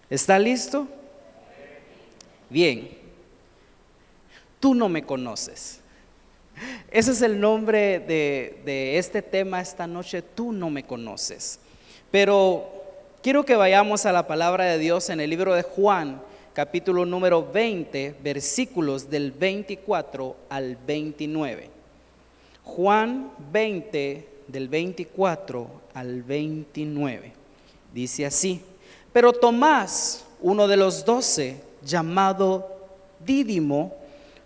¿Está listo? Bien, tú no me conoces. Ese es el nombre de este tema esta noche, tú no me conoces. Pero quiero que vayamos a la palabra de Dios en el libro de Juan, capítulo número 20, versículos del 24 al 29. Juan 20, del 24 al 29. Dice así: pero Tomás, uno de los 12, llamado Dídimo,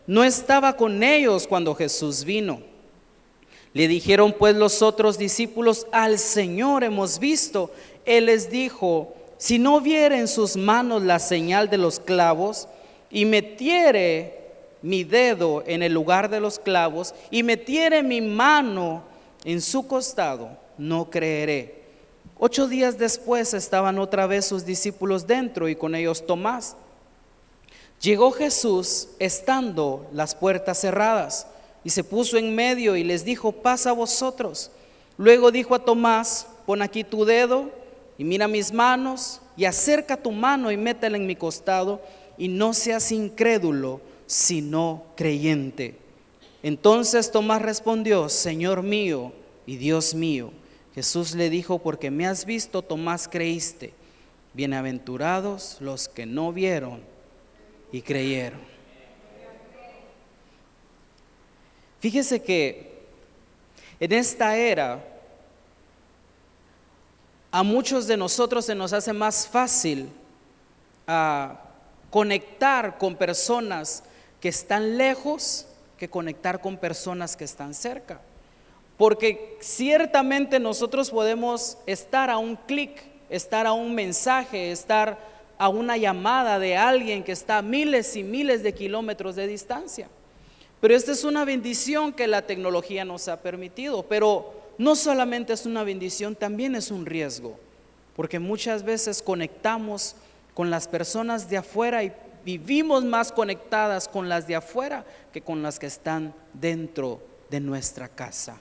no estaba con ellos cuando Jesús vino. Le dijeron pues los otros discípulos: al Señor hemos visto. Él les dijo: si no viere en sus manos la señal de los clavos, y metiere mi dedo en el lugar de los clavos, y metiere mi mano en su costado, no creeré. 8 días después estaban otra vez sus discípulos dentro, y con ellos Tomás. Llegó Jesús estando las puertas cerradas, y se puso en medio y les dijo: pasa vosotros. Luego dijo a Tomás: pon aquí tu dedo y mira mis manos, y acerca tu mano y métela en mi costado, y no seas incrédulo, sino creyente. Entonces Tomás respondió: Señor mío y Dios mío. Jesús le dijo: porque me has visto, Tomás, creíste. Bienaventurados los que no vieron y creyeron. Fíjese que en esta era a muchos de nosotros se nos hace más fácil conectar con personas que están lejos que conectar con personas que están cerca. Porque ciertamente nosotros podemos estar a un clic, estar a un mensaje, estar a una llamada de alguien que está a miles y miles de kilómetros de distancia. Pero esta es una bendición que la tecnología nos ha permitido. Pero no solamente es una bendición, también es un riesgo. Porque muchas veces conectamos con las personas de afuera y vivimos más conectadas con las de afuera que con las que están dentro de nuestra casa.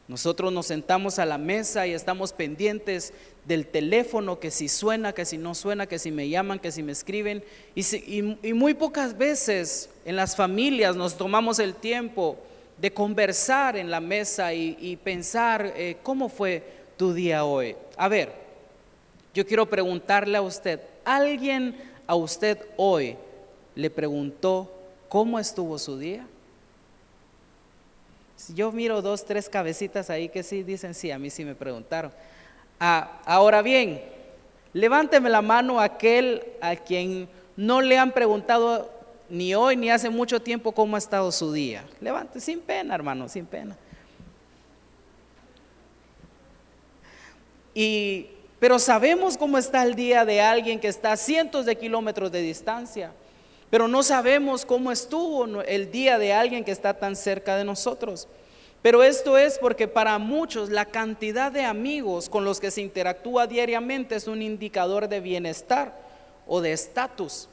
Nosotros nos sentamos a la mesa y estamos pendientes del teléfono, que si suena, que si no suena, que si me llaman, que si me escriben, y muy pocas veces en las familias nos tomamos el tiempo de conversar en la mesa y pensar cómo fue tu día hoy. A ver, yo quiero preguntarle a usted: ¿alguien a usted hoy le preguntó cómo estuvo su día? Yo miro 2, 3 cabecitas ahí que sí dicen sí, a mí sí me preguntaron. Ahora bien, levánteme la mano aquel a quien no le han preguntado ni hoy ni hace mucho tiempo cómo ha estado su día. Levante, sin pena, hermano, sin pena. Pero sabemos cómo está el día de alguien que está a cientos de kilómetros de distancia. Pero no sabemos cómo estuvo el día de alguien que está tan cerca de nosotros. Pero esto es porque para muchos la cantidad de amigos con los que se interactúa diariamente es un indicador de bienestar o de estatus.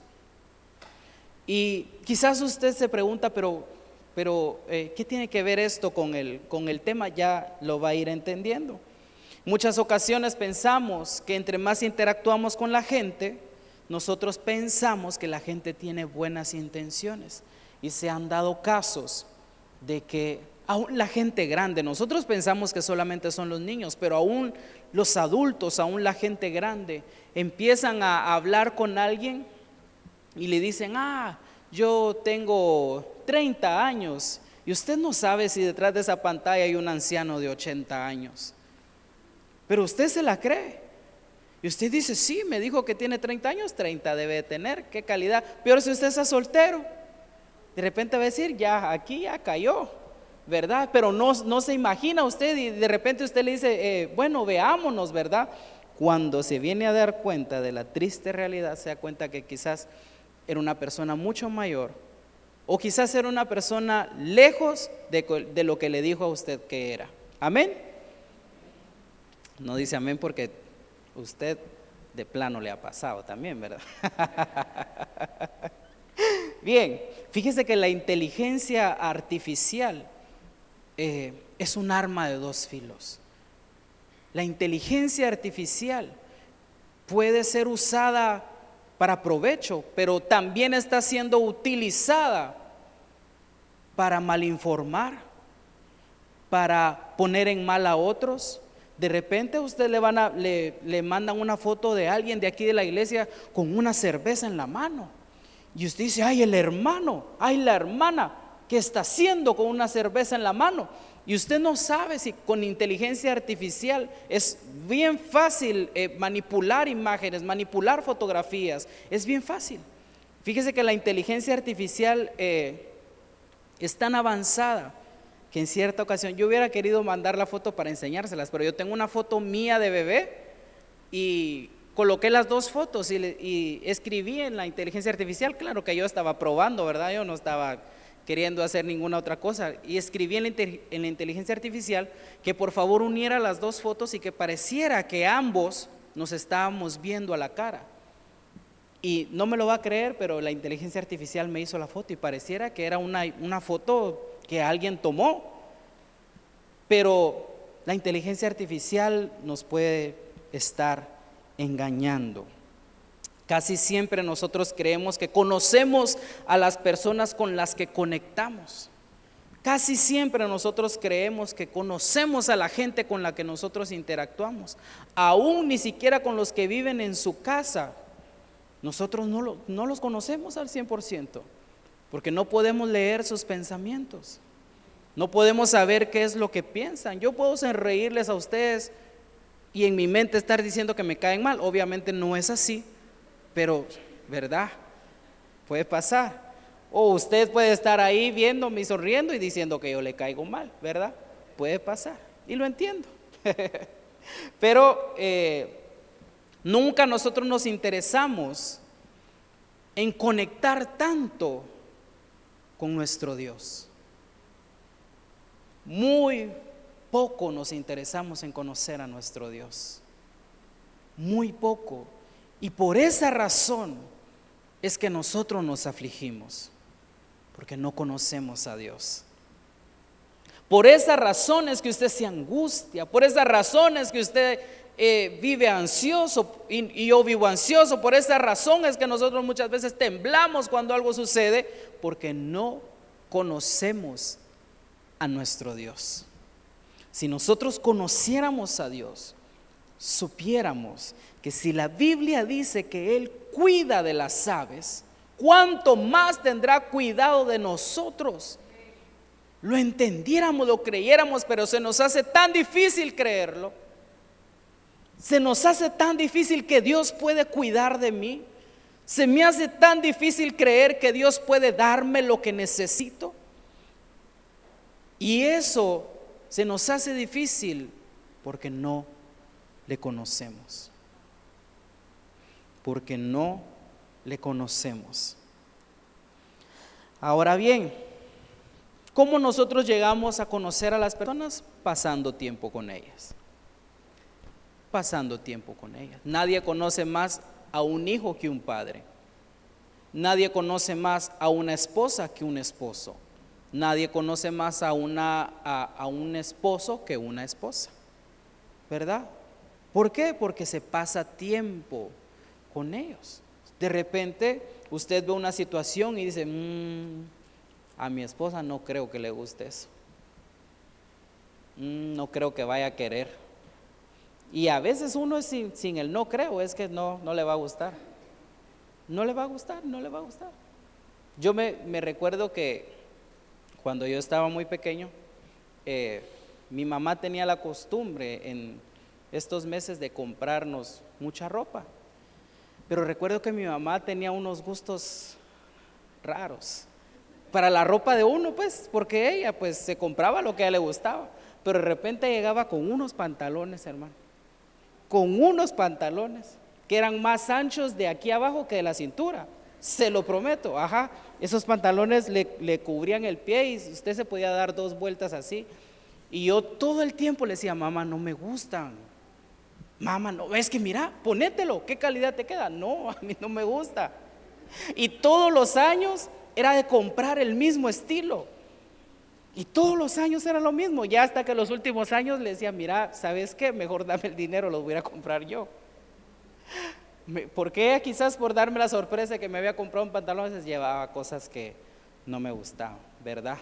Y quizás usted se pregunta, pero ¿qué tiene que ver esto con el tema? Ya lo va a ir entendiendo. Muchas ocasiones pensamos que entre más interactuamos con la gente, nosotros pensamos que la gente tiene buenas intenciones, y se han dado casos de que aún la gente grande, nosotros pensamos que solamente son los niños, pero aún los adultos, aún la gente grande, empiezan a hablar con alguien y le dicen: yo tengo 30 años, y usted no sabe si detrás de esa pantalla hay un anciano de 80 años, pero usted se la cree. Y usted dice: sí, me dijo que tiene 30 años, 30 debe de tener, qué calidad. Peor si usted está soltero, de repente va a decir: ya, aquí ya cayó, ¿verdad? Pero no se imagina usted, y de repente usted le dice: bueno, veámonos, ¿verdad? Cuando se viene a dar cuenta de la triste realidad, se da cuenta que quizás era una persona mucho mayor, o quizás era una persona lejos de lo que le dijo a usted que era. ¿Amén? No dice amén porque usted de plano le ha pasado también, ¿verdad? Bien, fíjese que la inteligencia artificial es un arma de 2 filos. La inteligencia artificial puede ser usada para provecho, pero también está siendo utilizada para malinformar, para poner en mal a otros. De repente usted le mandan una foto de alguien de aquí de la iglesia con una cerveza en la mano, y usted dice: ay, el hermano, ay, la hermana, ¿qué está haciendo con una cerveza en la mano? Y usted no sabe si con inteligencia artificial es bien fácil manipular imágenes, manipular fotografías, es bien fácil. Fíjese que la inteligencia artificial es tan avanzada que en cierta ocasión yo hubiera querido mandar la foto para enseñárselas, pero yo tengo una foto mía de bebé y coloqué las dos fotos y escribí en la inteligencia artificial. Claro que yo estaba probando, ¿verdad? Yo no estaba queriendo hacer ninguna otra cosa, y escribí en la inteligencia artificial que por favor uniera las dos fotos y que pareciera que ambos nos estábamos viendo a la cara. Y no me lo va a creer, pero la inteligencia artificial me hizo la foto y pareciera que era una foto que alguien tomó. Pero la inteligencia artificial nos puede estar engañando. Casi siempre nosotros creemos que conocemos a las personas con las que conectamos. Casi siempre nosotros creemos que conocemos a la gente con la que nosotros interactuamos. Aún ni siquiera con los que viven en su casa, nosotros no los conocemos al 100%, porque no podemos leer sus pensamientos. No podemos saber qué es lo que piensan. Yo puedo sonreírles a ustedes y en mi mente estar diciendo que me caen mal. Obviamente no es así, pero ¿verdad? Puede pasar. O usted puede estar ahí viéndome y sonriendo y diciendo que yo le caigo mal, ¿verdad? Puede pasar, y lo entiendo. Pero nunca nosotros nos interesamos en conectar tanto con nuestro Dios. Muy poco nos interesamos en conocer a nuestro Dios. Muy poco. Y por esa razón es que nosotros nos afligimos, porque no conocemos a Dios. Por esa razón es que usted se angustia, por esa razón es que usted vive ansioso y yo vivo ansioso. Por esa razón es que nosotros muchas veces temblamos cuando algo sucede, porque no conocemos a nuestro Dios. Si nosotros conociéramos a Dios, supiéramos que si la Biblia dice que Él cuida de las aves, ¿cuánto más tendrá cuidado de nosotros? Lo entendiéramos, lo creyéramos, pero se nos hace tan difícil creerlo. Se nos hace tan difícil que Dios puede cuidar de mí. Se me hace tan difícil creer que Dios puede darme lo que necesito. Y eso se nos hace difícil porque no le conocemos. Porque no le conocemos. Ahora bien, ¿cómo nosotros llegamos a conocer a las personas? Pasando tiempo con ellas. Pasando tiempo con ellas. Nadie conoce más a un hijo que un padre. Nadie conoce más a una esposa que un esposo. Nadie conoce más a un esposo que una esposa, ¿verdad? ¿Por qué? Porque se pasa tiempo con ellos. De repente usted ve una situación y dice: a mi esposa no creo que le guste eso. No creo que vaya a querer. Y a veces uno es sin el no creo, es que no le va a gustar. No le va a gustar, no le va a gustar. Yo me recuerdo que cuando yo estaba muy pequeño, mi mamá tenía la costumbre en estos meses de comprarnos mucha ropa. Pero recuerdo que mi mamá tenía unos gustos raros para la ropa de uno, pues, porque ella pues se compraba lo que a ella le gustaba. Pero de repente llegaba con unos pantalones, hermano, con unos pantalones que eran más anchos de aquí abajo que de la cintura. Se lo prometo, esos pantalones le cubrían el pie y usted se podía dar 2 vueltas así. Y yo todo el tiempo le decía: mamá, no me gustan. Mamá, no, es que mira, ponételo, ¿qué calidad te queda? No, a mí no me gusta. Y todos los años era de comprar el mismo estilo. Y todos los años era lo mismo. Ya hasta que los últimos años le decía: mira, ¿sabes qué? Mejor dame el dinero, los voy a comprar yo. Porque quizás por darme la sorpresa que me había comprado un pantalón, a veces llevaba cosas que no me gustaban, ¿verdad?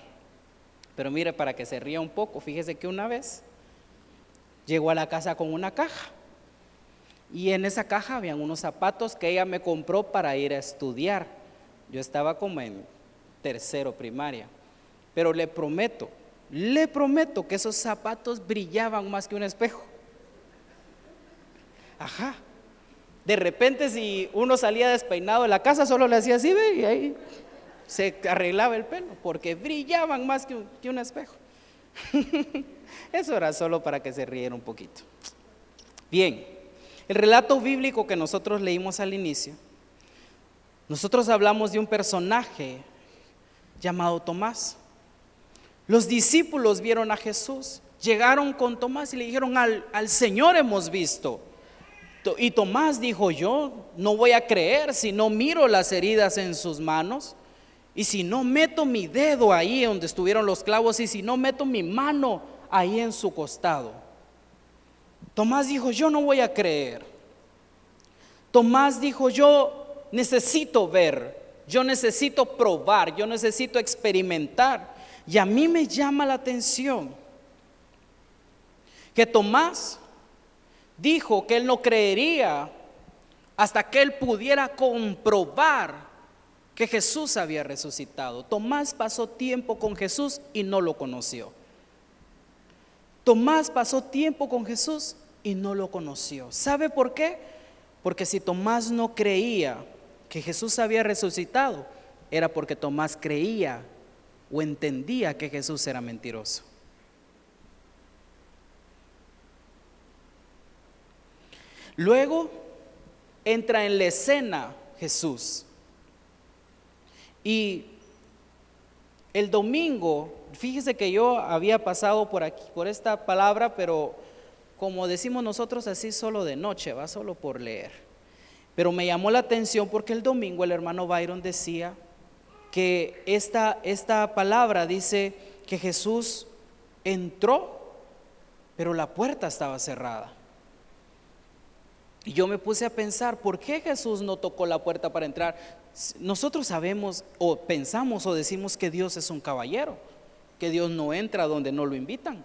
Pero mire, para que se ría un poco, fíjese que una vez llegó a la casa con una caja y en esa caja habían unos zapatos que ella me compró para ir a estudiar. Yo estaba como en tercero primaria, pero le prometo que esos zapatos brillaban más que un espejo. Ajá. De repente, si uno salía despeinado de la casa, solo le hacía así, ve, y ahí se arreglaba el pelo, porque brillaban más que un espejo. Eso era solo para que se riera un poquito. Bien, el relato bíblico que nosotros leímos al inicio, nosotros hablamos de un personaje llamado Tomás. Los discípulos vieron a Jesús, llegaron con Tomás y le dijeron: al Señor hemos visto. Y Tomás dijo: yo no voy a creer si no miro las heridas en sus manos, y si no meto mi dedo ahí donde estuvieron los clavos, y si no meto mi mano ahí en su costado. Tomás dijo: yo no voy a creer. Tomás dijo: yo necesito ver, yo necesito probar, yo necesito experimentar. Y a mí me llama la atención que Tomás dijo que él no creería hasta que él pudiera comprobar que Jesús había resucitado. Tomás pasó tiempo con Jesús y no lo conoció. Tomás pasó tiempo con Jesús y no lo conoció. ¿Sabe por qué? Porque si Tomás no creía que Jesús había resucitado, era porque Tomás creía o entendía que Jesús era mentiroso. Luego entra en la escena Jesús. Y el domingo, fíjese que yo había pasado por aquí, por esta palabra, pero como decimos nosotros, así solo de noche, va solo por leer. Pero me llamó la atención porque el domingo el hermano Byron decía que esta palabra dice que Jesús entró, pero la puerta estaba cerrada. Y yo me puse a pensar, ¿por qué Jesús no tocó la puerta para entrar? Nosotros sabemos o pensamos o decimos que Dios es un caballero, que Dios no entra donde no lo invitan,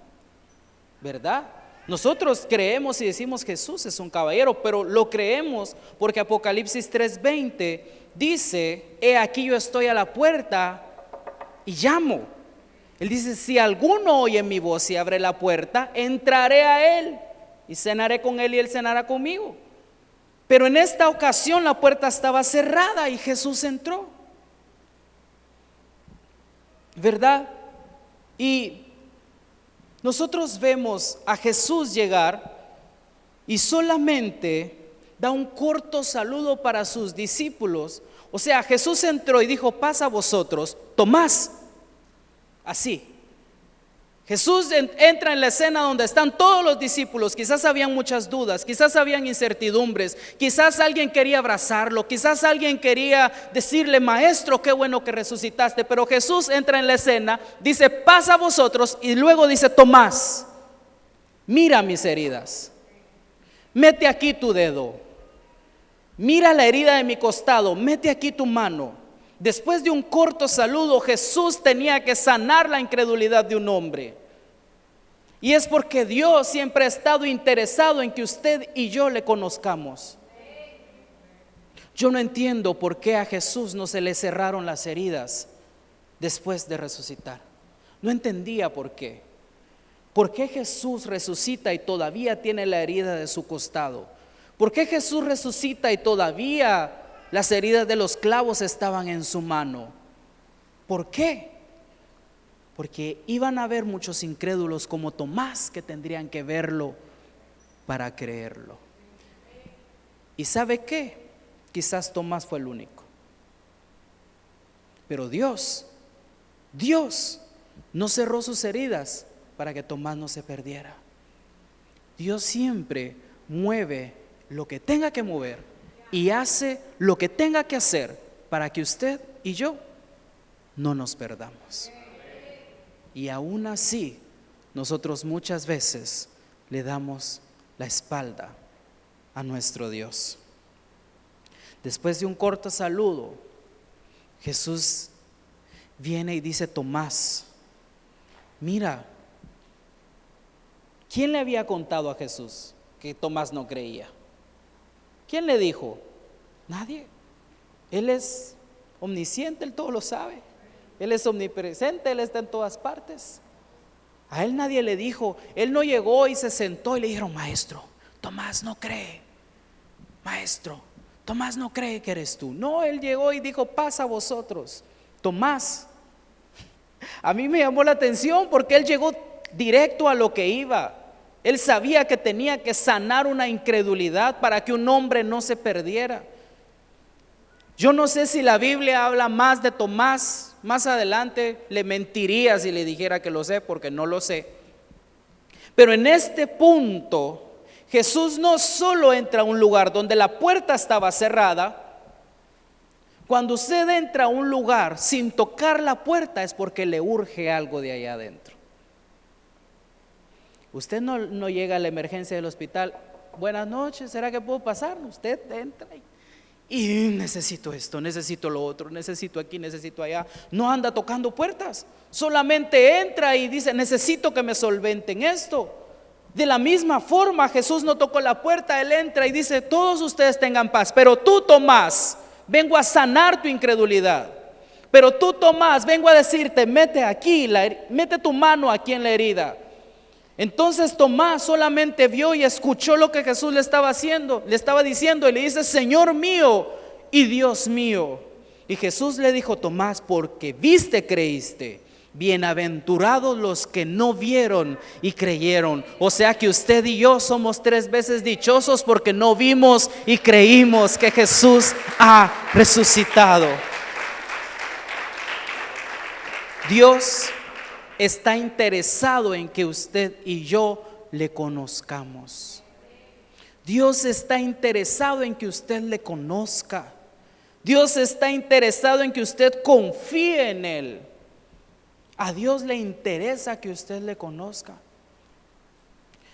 ¿verdad? Nosotros creemos y decimos Jesús es un caballero, pero lo creemos porque Apocalipsis 3:20 dice: he aquí yo estoy a la puerta y llamo. Él dice: si alguno oye mi voz y abre la puerta, entraré a él y cenaré con él y él cenará conmigo. Pero en esta ocasión la puerta estaba cerrada y Jesús entró, ¿verdad? Y nosotros vemos a Jesús llegar y solamente da un corto saludo para sus discípulos. O sea, Jesús entró y dijo: paz a vosotros, Tomás. Así. Jesús entra en la escena donde están todos los discípulos. Quizás habían muchas dudas, quizás habían incertidumbres, quizás alguien quería abrazarlo, quizás alguien quería decirle: maestro, qué bueno que resucitaste. Pero Jesús entra en la escena, dice: paz a vosotros, y luego dice: Tomás, mira mis heridas, mete aquí tu dedo, mira la herida de mi costado, mete aquí tu mano. Después de un corto saludo, Jesús tenía que sanar la incredulidad de un hombre. Y es porque Dios siempre ha estado interesado en que usted y yo le conozcamos. Yo no entiendo por qué a Jesús no se le cerraron las heridas después de resucitar. No entendía por qué. ¿Por qué Jesús resucita y todavía tiene la herida de su costado? ¿Por qué Jesús resucita y todavía las heridas de los clavos estaban en su mano? ¿Por qué? Porque iban a haber muchos incrédulos como Tomás que tendrían que verlo para creerlo. ¿Y sabe qué? Quizás Tomás fue el único. Pero Dios no cerró sus heridas para que Tomás no se perdiera. Dios siempre mueve lo que tenga que mover y hace lo que tenga que hacer para que usted y yo no nos perdamos. Y aún así, nosotros muchas veces le damos la espalda a nuestro Dios. Después de un corto saludo, Jesús viene y dice: Tomás, mira. ¿Quién le había contado a Jesús que Tomás no creía? ¿Quién le dijo? Nadie. Él es omnisciente, Él todo lo sabe. Él es omnipresente, Él está en todas partes. A Él nadie le dijo. Él no llegó y se sentó y le dijeron: Maestro, Tomás no cree. Maestro, Tomás no cree que eres tú. No, Él llegó y dijo: pasa a vosotros. Tomás, a mí me llamó la atención porque Él llegó directo a lo que iba. Él sabía que tenía que sanar una incredulidad para que un hombre no se perdiera. Yo no sé si la Biblia habla más de Tomás. Más adelante le mentiría si le dijera que lo sé, porque no lo sé. Pero en este punto, Jesús no solo entra a un lugar donde la puerta estaba cerrada. Cuando usted entra a un lugar sin tocar la puerta es porque le urge algo de allá adentro. Usted no llega a la emergencia del hospital: buenas noches, ¿será que puedo pasar? Usted entra y necesito esto, necesito lo otro, necesito aquí, necesito allá. No anda tocando puertas, solamente entra y dice: necesito que me solventen esto. De la misma forma, Jesús no tocó la puerta, Él entra y dice: todos ustedes tengan paz, pero tú, Tomás, vengo a sanar tu incredulidad. Pero tú, Tomás, vengo a decirte: mete tu mano aquí en la herida. Entonces Tomás solamente vio y escuchó lo que Jesús le estaba diciendo, y le dice: Señor mío y Dios mío. Y Jesús le dijo: Tomás, porque viste, creíste. Bienaventurados los que no vieron y creyeron. O sea que usted y yo somos 3 veces dichosos porque no vimos y creímos que Jesús ha resucitado. Dios está interesado en que usted y yo le conozcamos. Dios está interesado en que usted le conozca. Dios está interesado en que usted confíe en Él. A Dios le interesa que usted le conozca.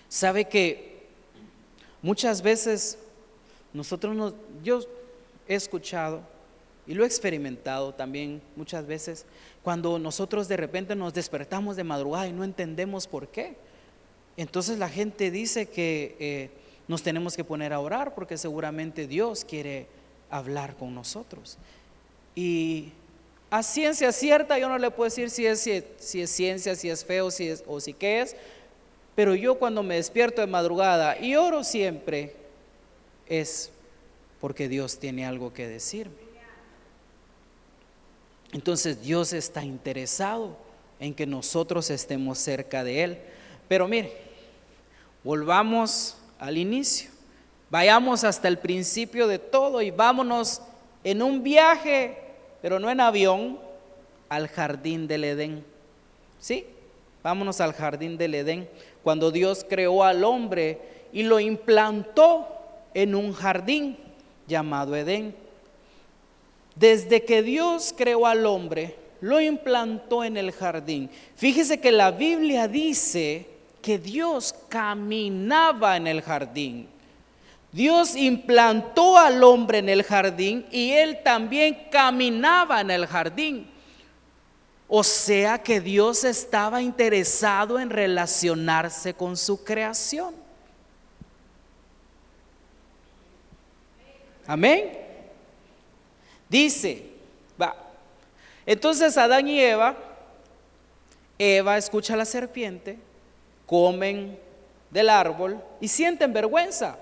Sabe que muchas veces yo he escuchado y lo he experimentado también muchas veces, cuando nosotros de repente nos despertamos de madrugada y no entendemos por qué. Entonces la gente dice que nos tenemos que poner a orar porque seguramente Dios quiere hablar con nosotros. Y a ciencia cierta yo no le puedo decir si es ciencia, si es feo, o si qué es. Pero yo cuando me despierto de madrugada y oro siempre, es porque Dios tiene algo que decirme. Entonces Dios está interesado en que nosotros estemos cerca de Él. Pero mire, volvamos al inicio, vayamos hasta el principio de todo y vámonos en un viaje, pero no en avión, al jardín del Edén. ¿Sí? Vámonos al jardín del Edén, cuando Dios creó al hombre y lo implantó en un jardín llamado Edén. Desde que Dios creó al hombre, lo implantó en el jardín. Fíjese que la Biblia dice que Dios caminaba en el jardín. Dios implantó al hombre en el jardín y él también caminaba en el jardín. O sea que Dios estaba interesado en relacionarse con su creación. Amén. Dice, entonces Adán y Eva escucha a la serpiente, comen del árbol y sienten vergüenza,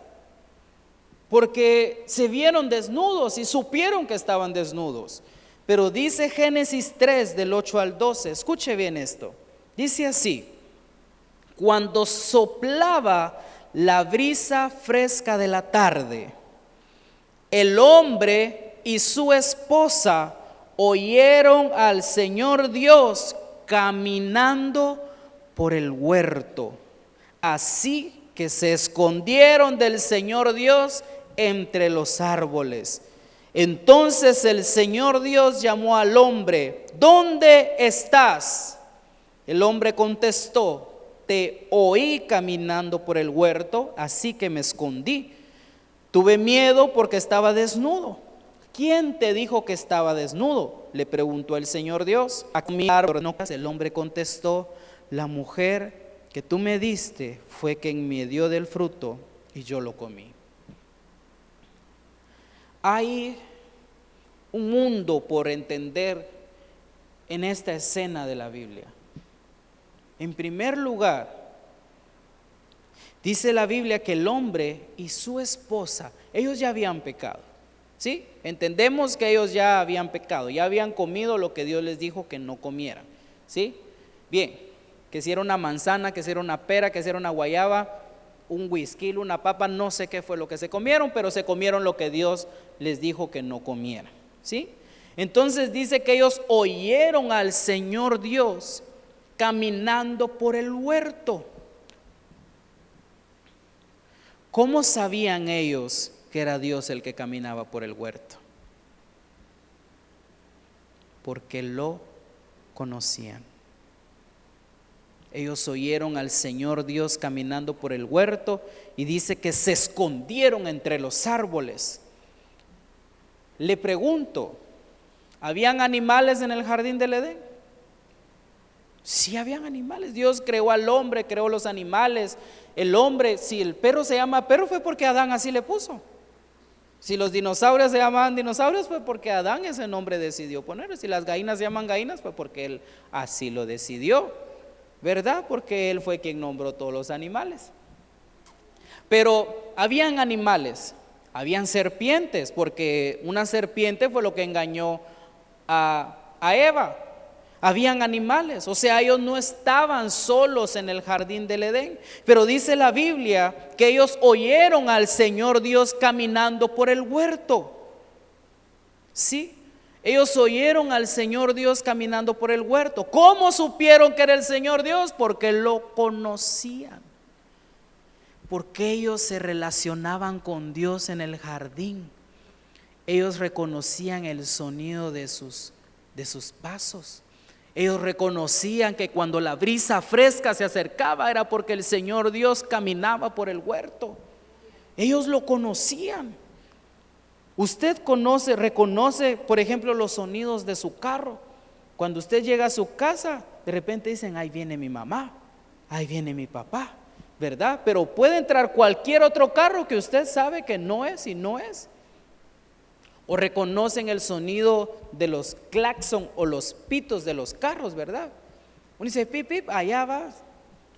porque se vieron desnudos y supieron que estaban desnudos. Pero dice Génesis 3 del 8 al 12, escuche bien esto, dice así: cuando soplaba la brisa fresca de la tarde, el hombre y su esposa oyeron al Señor Dios caminando por el huerto. Así que se escondieron del Señor Dios entre los árboles. Entonces el Señor Dios llamó al hombre: ¿dónde estás? El hombre contestó: te oí caminando por el huerto, así que me escondí. Tuve miedo porque estaba desnudo ¿Quién te dijo que estaba desnudo?, le preguntó el Señor Dios. El hombre contestó: la mujer que tú me diste fue quien me dio del fruto y yo lo comí. Hay un mundo por entender en esta escena de la Biblia. En primer lugar, dice la Biblia que el hombre y su esposa, ellos ya habían pecado, ¿sí? Entendemos que ellos ya habían pecado, ya habían comido lo que Dios les dijo que no comieran, ¿sí? Bien, que si era una manzana, que si era una pera, que si era una guayaba, un whisky, una papa, no sé qué fue lo que se comieron, pero se comieron lo que Dios les dijo que no comieran, ¿sí? Entonces dice que ellos oyeron al Señor Dios caminando por el huerto. ¿Cómo sabían ellos que era Dios el que caminaba por el huerto? Porque lo conocían. Ellos oyeron al Señor Dios caminando por el huerto y dice que se escondieron entre los árboles. Le pregunto, ¿habían animales en el jardín del Edén? Sí, habían animales. Dios creó al hombre, creó los animales. El hombre, si el perro se llama perro, fue porque Adán así le puso. Si los dinosaurios se llamaban dinosaurios, fue porque Adán ese nombre decidió poner. Si las gallinas se llaman gallinas, fue porque él así lo decidió, ¿verdad? Porque él fue quien nombró todos los animales. Pero habían animales, habían serpientes, porque una serpiente fue lo que engañó a Eva. Habían animales, o sea, ellos no estaban solos en el jardín del Edén. Pero dice la Biblia que ellos oyeron al Señor Dios caminando por el huerto. Sí, ellos oyeron al Señor Dios caminando por el huerto. ¿Cómo supieron que era el Señor Dios? Porque lo conocían. Porque ellos se relacionaban con Dios en el jardín. Ellos reconocían el sonido de sus pasos. Ellos reconocían que cuando la brisa fresca se acercaba era porque el Señor Dios caminaba por el huerto. Ellos lo conocían. Usted reconoce, por ejemplo, los sonidos de su carro. Cuando usted llega a su casa, de repente dicen: ahí viene mi mamá, ahí viene mi papá, ¿verdad? Pero puede entrar cualquier otro carro que usted sabe que no es y no es. O reconocen el sonido de los claxon o los pitos de los carros, ¿verdad? Uno dice: pip, pip, allá va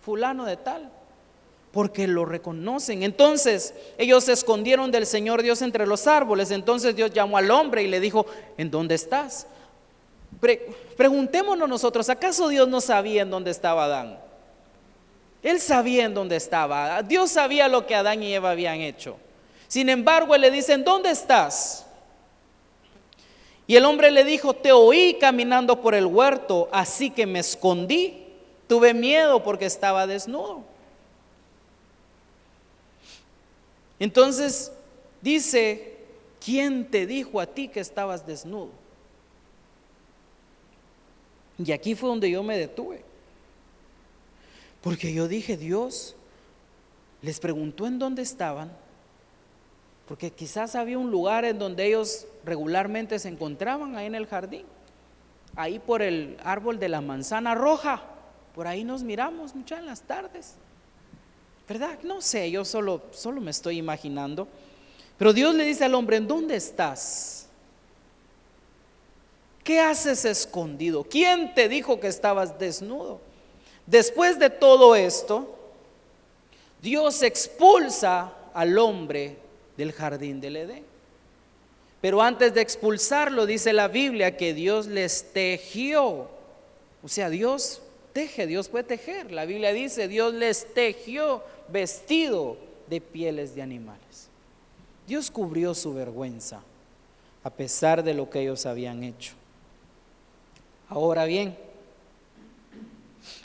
fulano de tal, porque lo reconocen. Entonces ellos se escondieron del Señor Dios entre los árboles. Entonces Dios llamó al hombre y le dijo: ¿en dónde estás? Preguntémonos nosotros, ¿acaso Dios no sabía en dónde estaba Adán? Él sabía en dónde estaba. Dios sabía lo que Adán y Eva habían hecho. Sin embargo, él le dice: ¿en dónde estás? Y el hombre le dijo: te oí caminando por el huerto, así que me escondí. Tuve miedo porque estaba desnudo. Entonces dice: ¿quién te dijo a ti que estabas desnudo? Y aquí fue donde yo me detuve. Porque yo dije: Dios les preguntó en dónde estaban. Porque quizás había un lugar en donde ellos regularmente se encontraban, ahí en el jardín, ahí por el árbol de la manzana roja. Por ahí nos miramos muchas en las tardes, ¿verdad? No sé, yo solo me estoy imaginando. Pero Dios le dice al hombre: ¿en dónde estás? ¿Qué haces escondido? ¿Quién te dijo que estabas desnudo? Después de todo esto, Dios expulsa al hombre del jardín del Edén. Pero antes de expulsarlo, dice la Biblia que Dios les tejió. O sea, Dios teje, Dios puede tejer. La Biblia dice: Dios les tejió vestido de pieles de animales. Dios cubrió su vergüenza a pesar de lo que ellos habían hecho. Ahora bien,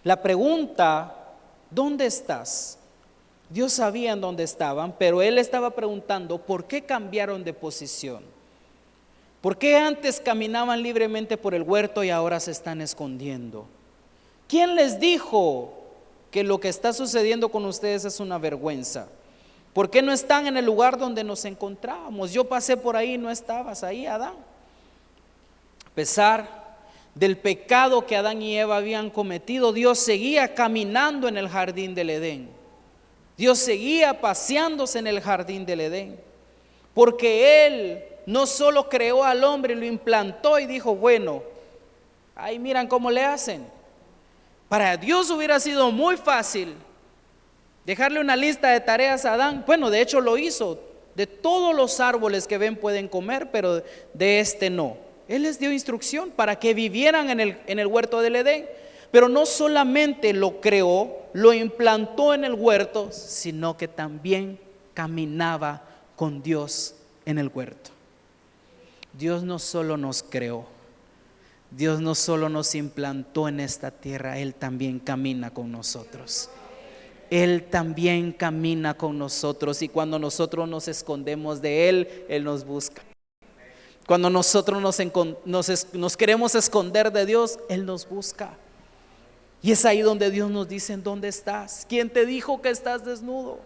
la pregunta: ¿dónde estás? Dios sabía en dónde estaban, pero él estaba preguntando: ¿por qué cambiaron de posición? ¿Por qué antes caminaban libremente por el huerto y ahora se están escondiendo? ¿Quién les dijo que lo que está sucediendo con ustedes es una vergüenza? ¿Por qué no están en el lugar donde nos encontrábamos? Yo pasé por ahí, no estabas ahí, Adán. A pesar del pecado que Adán y Eva habían cometido, Dios seguía caminando en el jardín del Edén. Dios seguía paseándose en el jardín del Edén, porque Él no solo creó al hombre, lo implantó y dijo, bueno, ahí miran cómo le hacen. Para Dios hubiera sido muy fácil dejarle una lista de tareas a Adán. Bueno, de hecho lo hizo. De todos los árboles que ven pueden comer, pero de este no. Él les dio instrucción para que vivieran en el huerto del Edén. Pero no solamente lo creó, lo implantó en el huerto, sino que también caminaba con Dios en el huerto. Dios no solo nos creó, Dios no solo nos implantó en esta tierra, Él también camina con nosotros. Él también camina con nosotros, y cuando nosotros nos escondemos de Él, Él nos busca. Cuando nosotros nos queremos esconder de Dios, Él nos busca. Y es ahí donde Dios nos dice, ¿dónde estás? ¿Quién te dijo que estás desnudo?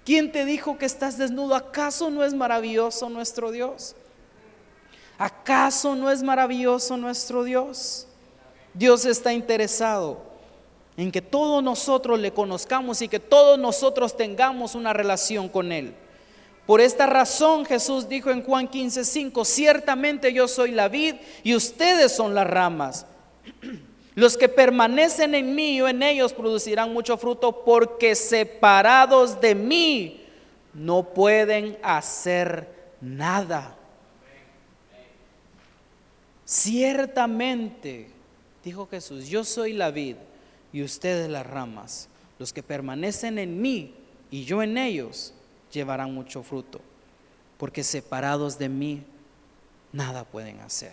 ¿Quién te dijo que estás desnudo? ¿Acaso no es maravilloso nuestro Dios? ¿Acaso no es maravilloso nuestro Dios? Dios está interesado en que todos nosotros le conozcamos y que todos nosotros tengamos una relación con Él. Por esta razón Jesús dijo en Juan 15:5, ciertamente yo soy la vid y ustedes son las ramas. Los que permanecen en mí y yo en ellos producirán mucho fruto, porque separados de mí no pueden hacer nada. Ciertamente, dijo Jesús, yo soy la vid y ustedes las ramas. Los que permanecen en mí y yo en ellos llevarán mucho fruto, porque separados de mí nada pueden hacer.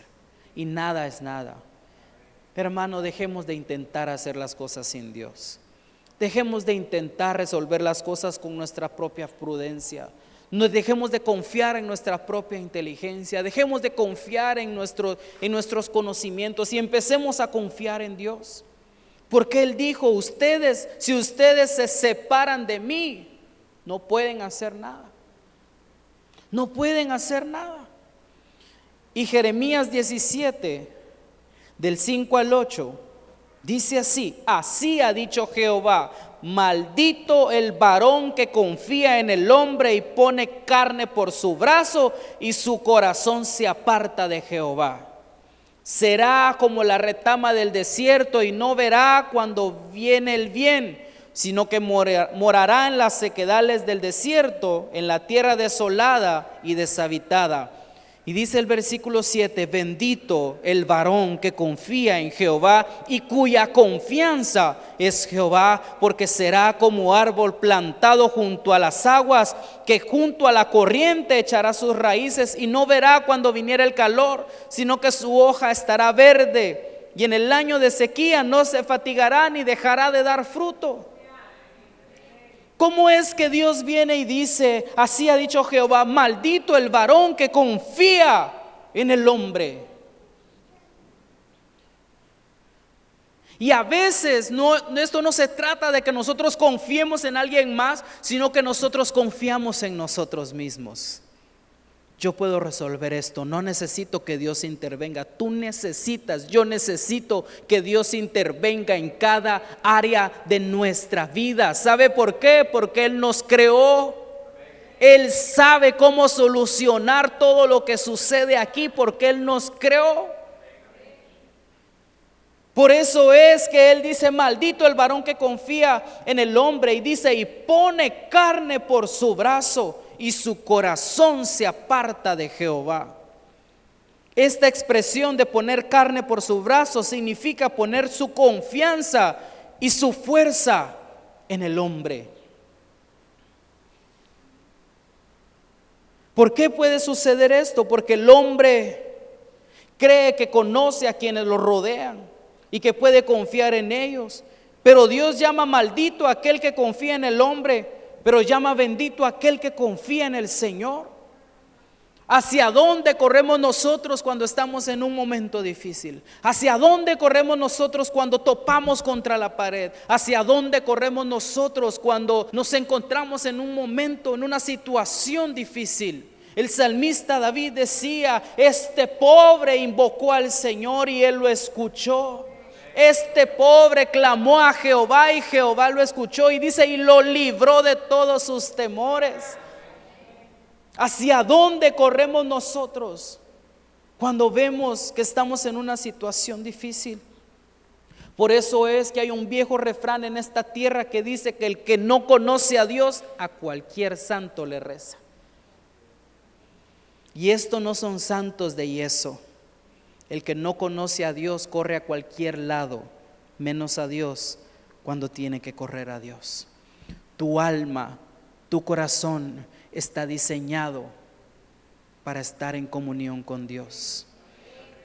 Y nada es nada. Hermano, dejemos de intentar hacer las cosas sin Dios. Dejemos de intentar resolver las cosas con nuestra propia prudencia. No dejemos de confiar en nuestra propia inteligencia. Dejemos de confiar en nuestros conocimientos y empecemos a confiar en Dios. Porque Él dijo, si ustedes se separan de mí, no pueden hacer nada. No pueden hacer nada. Y Jeremías 17, del 5 al 8, dice así: así ha dicho Jehová, maldito el varón que confía en el hombre y pone carne por su brazo y su corazón se aparta de Jehová. Será como la retama del desierto y no verá cuando viene el bien, sino que morará en las sequedales del desierto, en la tierra desolada y deshabitada. Y dice el versículo 7, bendito el varón que confía en Jehová y cuya confianza es Jehová, porque será como árbol plantado junto a las aguas, que junto a la corriente echará sus raíces y no verá cuando viniera el calor, sino que su hoja estará verde, y en el año de sequía no se fatigará ni dejará de dar fruto. ¿Cómo es que Dios viene y dice, así ha dicho Jehová, maldito el varón que confía en el hombre? Y a veces esto no se trata de que nosotros confiemos en alguien más, sino que nosotros confiamos en nosotros mismos. Yo puedo resolver esto, no necesito que Dios intervenga. Yo necesito que Dios intervenga en cada área de nuestra vida. ¿Sabe por qué? Porque Él nos creó. Él sabe cómo solucionar todo lo que sucede aquí, porque Él nos creó. Por eso es que Él dice, maldito el varón que confía en el hombre, y dice, y pone carne por su brazo y su corazón se aparta de Jehová. Esta expresión de poner carne por su brazo significa poner su confianza y su fuerza en el hombre. ¿Por qué puede suceder esto? Porque el hombre cree que conoce a quienes lo rodean y que puede confiar en ellos. Pero Dios llama maldito a aquel que confía en el hombre, pero llama bendito a aquel que confía en el Señor. ¿Hacia dónde corremos nosotros cuando estamos en un momento difícil? ¿Hacia dónde corremos nosotros cuando topamos contra la pared? ¿Hacia dónde corremos nosotros cuando nos encontramos en un momento, en una situación difícil? El salmista David decía: este pobre invocó al Señor y Él lo escuchó. Este pobre clamó a Jehová y Jehová lo escuchó, y dice, y lo libró de todos sus temores. ¿Hacia dónde corremos nosotros cuando vemos que estamos en una situación difícil? Por eso es que hay un viejo refrán en esta tierra que dice que el que no conoce a Dios, a cualquier santo le reza. Y estos no son santos de yeso. El que no conoce a Dios corre a cualquier lado, menos a Dios cuando tiene que correr a Dios. Tu alma, tu corazón está diseñado para estar en comunión con Dios.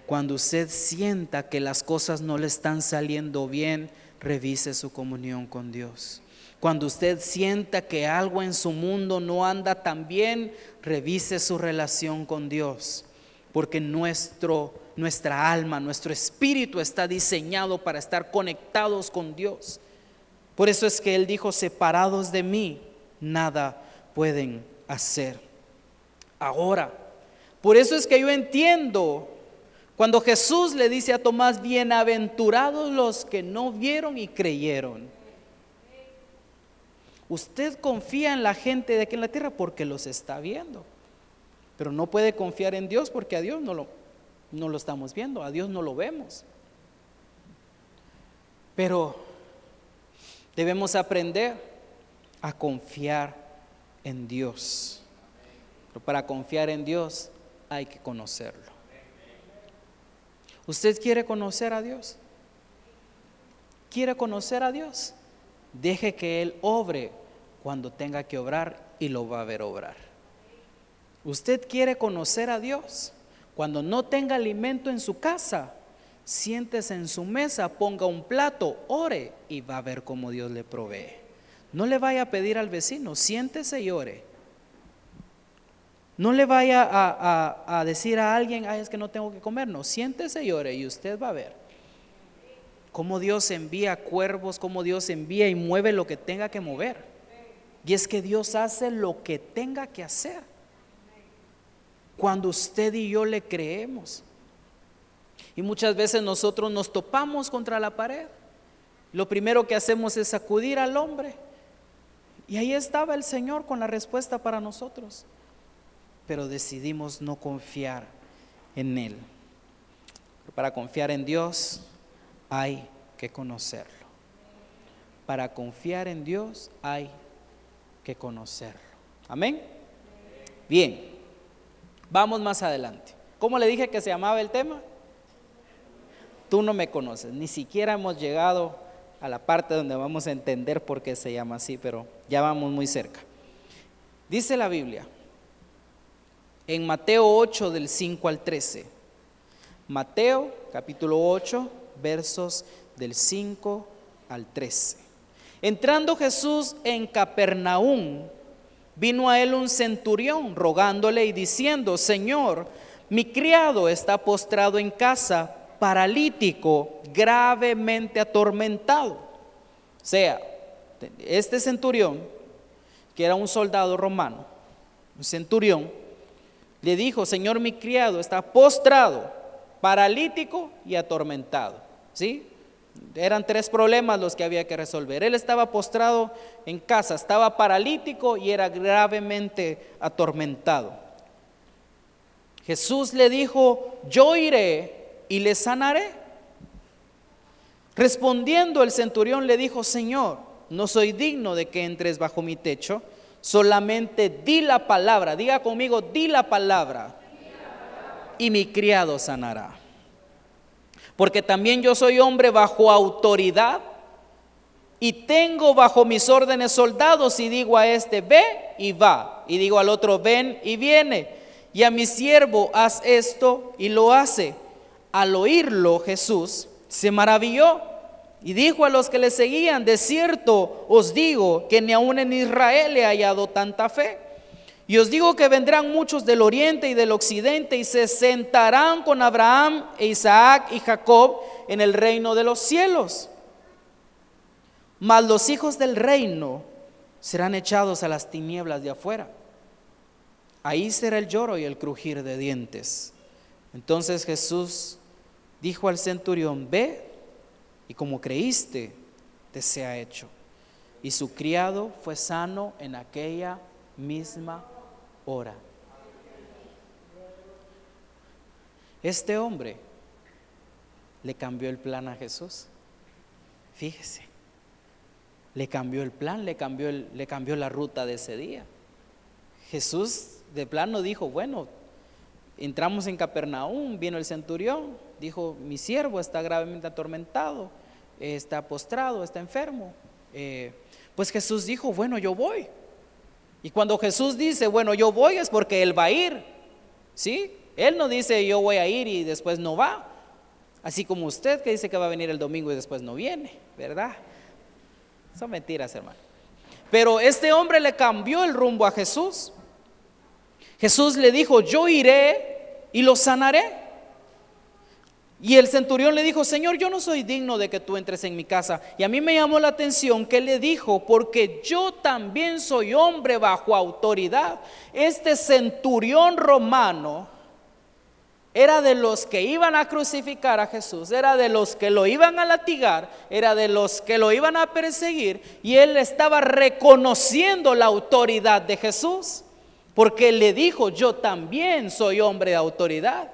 Cuando usted sienta que las cosas no le están saliendo bien, revise su comunión con Dios. Cuando usted sienta que algo en su mundo no anda tan bien, revise su relación con Dios, porque nuestra alma, nuestro espíritu está diseñado para estar conectados con Dios. Por eso es que Él dijo: separados de mí, nada pueden hacer. Ahora, por eso es que yo entiendo cuando Jesús le dice a Tomás: bienaventurados los que no vieron y creyeron. Usted confía en la gente de aquí en la tierra porque los está viendo, pero no puede confiar en Dios porque a Dios no lo estamos viendo, a Dios no lo vemos. Pero debemos aprender a confiar en Dios. Pero para confiar en Dios hay que conocerlo. ¿Usted quiere conocer a Dios? ¿Quiere conocer a Dios? Deje que Él obre cuando tenga que obrar, y lo va a ver obrar. ¿Usted quiere conocer a Dios? Cuando no tenga alimento en su casa, siéntese en su mesa, ponga un plato, ore, y va a ver cómo Dios le provee. No le vaya a pedir al vecino, siéntese y ore. No le vaya a decir a alguien: ay, es que no tengo que comer. No, siéntese y ore, y usted va a ver cómo Dios envía cuervos, cómo Dios envía y mueve lo que tenga que mover. Y es que Dios hace lo que tenga que hacer cuando usted y yo le creemos. Y muchas veces nosotros nos topamos contra la pared. Lo primero que hacemos es acudir al hombre, y ahí estaba el Señor con la respuesta para nosotros, pero decidimos no confiar en Él. Pero para confiar en Dios hay que conocerlo. Para confiar en Dios hay que conocerlo. Amén. Bien, vamos más adelante. ¿Cómo le dije que se llamaba el tema? Tú no me conoces. Ni siquiera hemos llegado a la parte donde vamos a entender por qué se llama así, pero ya vamos muy cerca. Dice la Biblia en Mateo 8 del 5 al 13. Mateo capítulo 8 versos del 5 al 13. Entrando Jesús en Capernaum, vino a él un centurión rogándole y diciendo: Señor, mi criado está postrado en casa, paralítico, gravemente atormentado. O sea, este centurión, que era un soldado romano, un centurión, le dijo: Señor, mi criado está postrado, paralítico y atormentado. ¿Sí? Eran 3 problemas los que había que resolver. Él estaba postrado en casa, estaba paralítico y era gravemente atormentado. Jesús le dijo: yo iré y le sanaré. Respondiendo el centurión le dijo: Señor, no soy digno de que entres bajo mi techo, solamente di la palabra. Diga conmigo: di la palabra, y mi criado sanará. Porque también yo soy hombre bajo autoridad, y tengo bajo mis órdenes soldados, y digo a este: ve, y va, y digo al otro: ven, y viene, y a mi siervo: haz esto, y lo hace. Al oírlo, Jesús se maravilló y dijo a los que le seguían: de cierto os digo que ni aun en Israel he hallado tanta fe. Y os digo que vendrán muchos del oriente y del occidente y se sentarán con Abraham e Isaac y Jacob en el reino de los cielos. Mas los hijos del reino serán echados a las tinieblas de afuera. Ahí será el lloro y el crujir de dientes. Entonces Jesús dijo al centurión: ve, y como creíste, te sea hecho. Y su criado fue sano en aquella misma hora. Este hombre le cambió el plan a Jesús. Fíjese, le cambió el plan, le cambió la ruta de ese día. Jesús de plano dijo: bueno, entramos en Capernaum, vino el centurión, dijo: mi siervo está gravemente atormentado, está postrado, está enfermo. Pues Jesús dijo: bueno, yo voy. Y cuando Jesús dice: bueno, yo voy, es porque Él va a ir, ¿sí? Él no dice: yo voy a ir y después no va. Así como usted que dice que va a venir el domingo y después no viene, ¿verdad? Son mentiras, hermano. Pero este hombre le cambió el rumbo a Jesús. Jesús le dijo: yo iré y lo sanaré. Y el centurión le dijo: Señor, yo no soy digno de que tú entres en mi casa. Y a mí me llamó la atención que le dijo: porque yo también soy hombre bajo autoridad. Este centurión romano era de los que iban a crucificar a Jesús, era de los que lo iban a latigar, era de los que lo iban a perseguir, y él estaba reconociendo la autoridad de Jesús, porque él le dijo: yo también soy hombre de autoridad.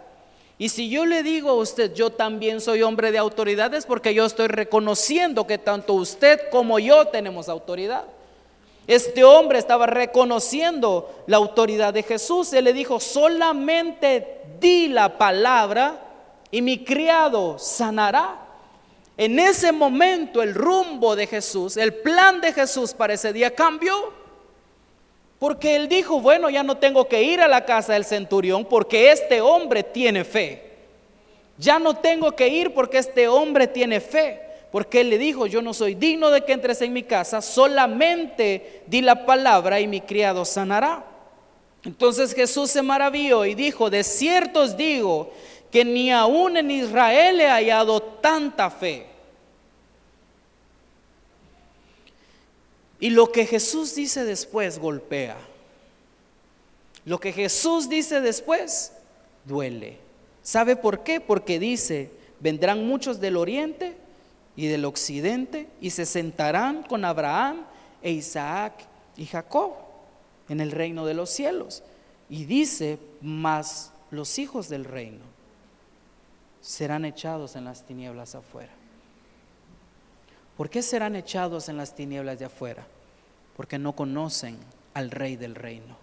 Y si yo le digo a usted: yo también soy hombre de autoridad, es porque yo estoy reconociendo que tanto usted como yo tenemos autoridad. Este hombre estaba reconociendo la autoridad de Jesús. Él le dijo: solamente di la palabra y mi criado sanará. En ese momento el rumbo de Jesús, el plan de Jesús para ese día cambió. Porque él dijo: bueno, ya no tengo que ir a la casa del centurión porque este hombre tiene fe. Ya no tengo que ir porque este hombre tiene fe. Porque él le dijo: yo no soy digno de que entres en mi casa, solamente di la palabra y mi criado sanará. Entonces Jesús se maravilló y dijo: de cierto os digo que ni aún en Israel he hallado tanta fe. Y lo que Jesús dice después golpea. Lo que Jesús dice después duele. ¿Sabe por qué? Porque dice: vendrán muchos del oriente y del occidente y se sentarán con Abraham e Isaac y Jacob en el reino de los cielos. Y dice: mas los hijos del reino serán echados en las tinieblas afuera. ¿Por qué serán echados en las tinieblas de afuera? Porque no conocen al Rey del reino.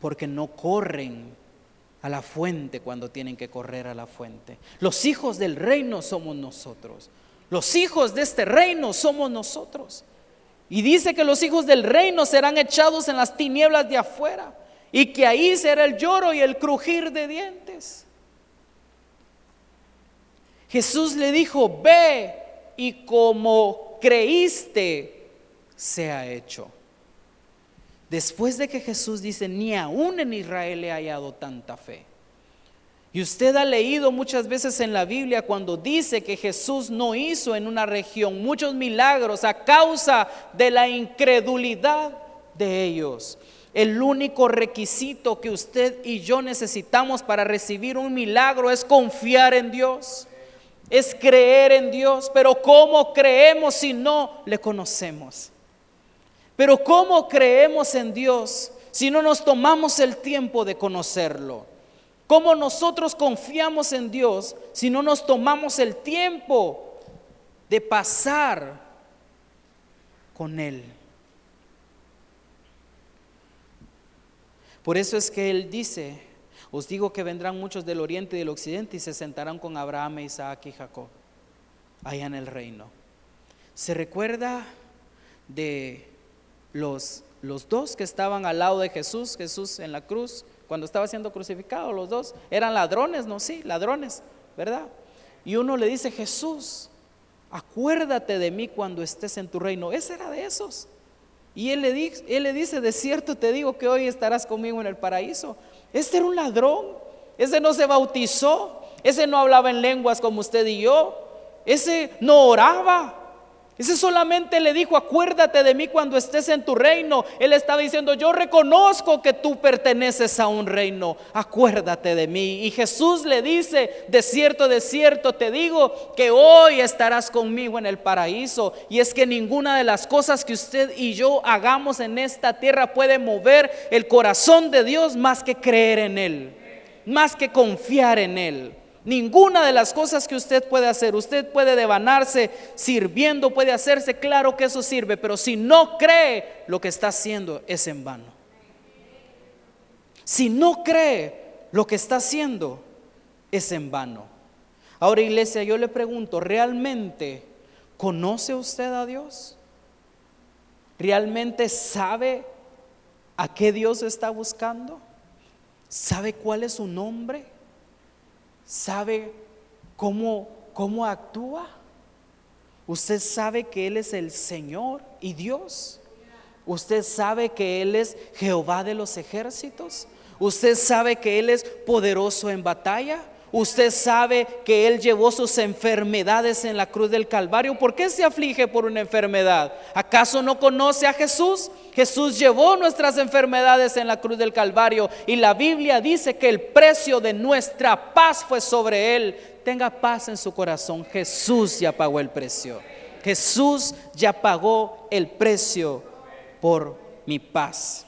Porque no corren a la fuente cuando tienen que correr a la fuente. Los hijos del reino somos nosotros. Los hijos de este reino somos nosotros. Y dice que los hijos del reino serán echados en las tinieblas de afuera, y que ahí será el lloro y el crujir de dientes. Jesús le dijo: ve, y como creíste, sea hecho. Después de que Jesús dice: ni aún en Israel he hallado tanta fe. Y usted ha leído muchas veces en la Biblia cuando dice que Jesús no hizo en una región muchos milagros a causa de la incredulidad de ellos. El único requisito que usted y yo necesitamos para recibir un milagro es confiar en Dios, es creer en Dios. Pero ¿cómo creemos si no le conocemos? Pero ¿cómo creemos en Dios si no nos tomamos el tiempo de conocerlo? ¿Cómo nosotros confiamos en Dios si no nos tomamos el tiempo de pasar con Él? Por eso es que Él dice: os digo que vendrán muchos del oriente y del occidente y se sentarán con Abraham, Isaac y Jacob allá en el reino. ¿Se recuerda de los dos que estaban al lado de Jesús en la cruz? Cuando estaba siendo crucificado, los dos eran ladrones, ¿no? Sí, ladrones, ¿verdad? Y uno le dice: Jesús, acuérdate de mí cuando estés en tu reino. Ese era de esos. Y él le dice, de cierto te digo que hoy estarás conmigo en el paraíso. Este era un ladrón, ese no se bautizó, ese no hablaba en lenguas como usted y yo, ese no oraba. Ese solamente le dijo, acuérdate de mí cuando estés en tu reino. Él estaba diciendo, yo reconozco que tú perteneces a un reino, acuérdate de mí. Y Jesús le dice, de cierto te digo que hoy estarás conmigo en el paraíso. Y es que ninguna de las cosas que usted y yo hagamos en esta tierra puede mover el corazón de Dios más que creer en Él, más que confiar en Él. Ninguna de las cosas que usted puede hacer, usted puede devanarse sirviendo, puede hacerse, claro que eso sirve, pero si no cree, lo que está haciendo es en vano. Si no cree, lo que está haciendo es en vano. Ahora, iglesia, yo le pregunto, ¿realmente conoce usted a Dios? ¿Realmente sabe a qué Dios está buscando? ¿Sabe cuál es su nombre? ¿Sabe cómo actúa? Usted sabe que Él es el Señor y Dios. Usted sabe que Él es Jehová de los ejércitos. Usted sabe que Él es poderoso en batalla. Usted sabe que Él llevó sus enfermedades en la cruz del Calvario. ¿Por qué se aflige por una enfermedad? ¿Acaso no conoce a Jesús? Jesús llevó nuestras enfermedades en la cruz del Calvario. Y la Biblia dice que el precio de nuestra paz fue sobre Él. Tenga paz en su corazón. Jesús ya pagó el precio. Jesús ya pagó el precio por mi paz.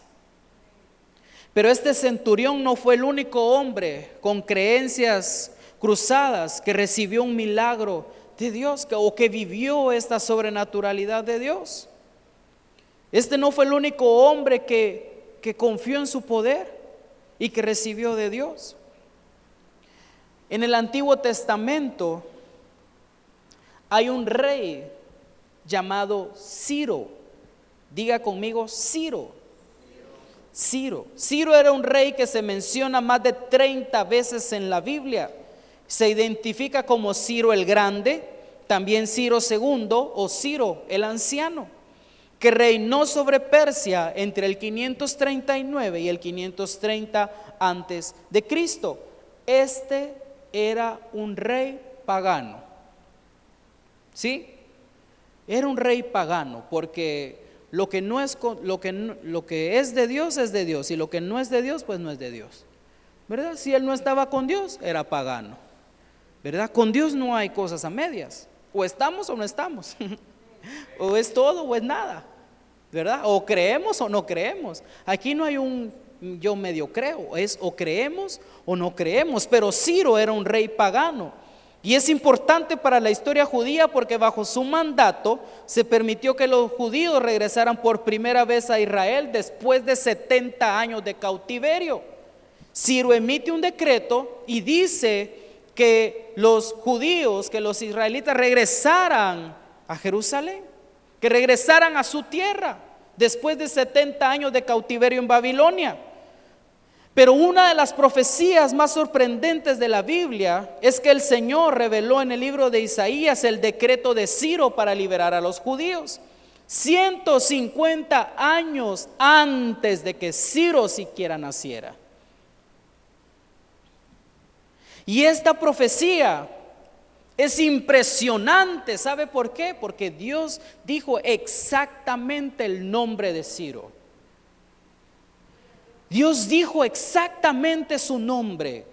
Pero este centurión no fue el único hombre con creencias cruzadas que recibió un milagro de Dios o que vivió esta sobrenaturalidad de Dios. Este no fue el único hombre que confió en su poder y que recibió de Dios. En el Antiguo Testamento hay un rey llamado Ciro. Diga conmigo, Ciro. Ciro era un rey que se menciona más de 30 veces en la Biblia. Se identifica como Ciro el Grande, también Ciro II o Ciro el Anciano, que reinó sobre Persia entre el 539 y el 530 antes de Cristo. Este era un rey pagano. ¿Sí? Era un rey pagano porque lo que es de Dios y lo que no es de Dios pues no es de Dios, ¿verdad? Si él no estaba con Dios era pagano, ¿verdad? Con Dios no hay cosas a medias, o estamos o no estamos, o es todo o es nada, ¿verdad? O creemos o no creemos. Aquí no hay un yo medio creo, es o creemos o no creemos. Pero Ciro era un rey pagano. Y es importante para la historia judía porque bajo su mandato se permitió que los judíos regresaran por primera vez a Israel después de 70 años de cautiverio. Ciro emite un decreto y dice que los judíos, que los israelitas regresaran a Jerusalén, que regresaran a su tierra después de 70 años de cautiverio en Babilonia. Pero una de las profecías más sorprendentes de la Biblia es que el Señor reveló en el libro de Isaías el decreto de Ciro para liberar a los judíos 150 años antes de que Ciro siquiera naciera. Y esta profecía es impresionante. ¿Sabe por qué? Porque Dios dijo exactamente el nombre de Ciro. Dios dijo exactamente su nombre.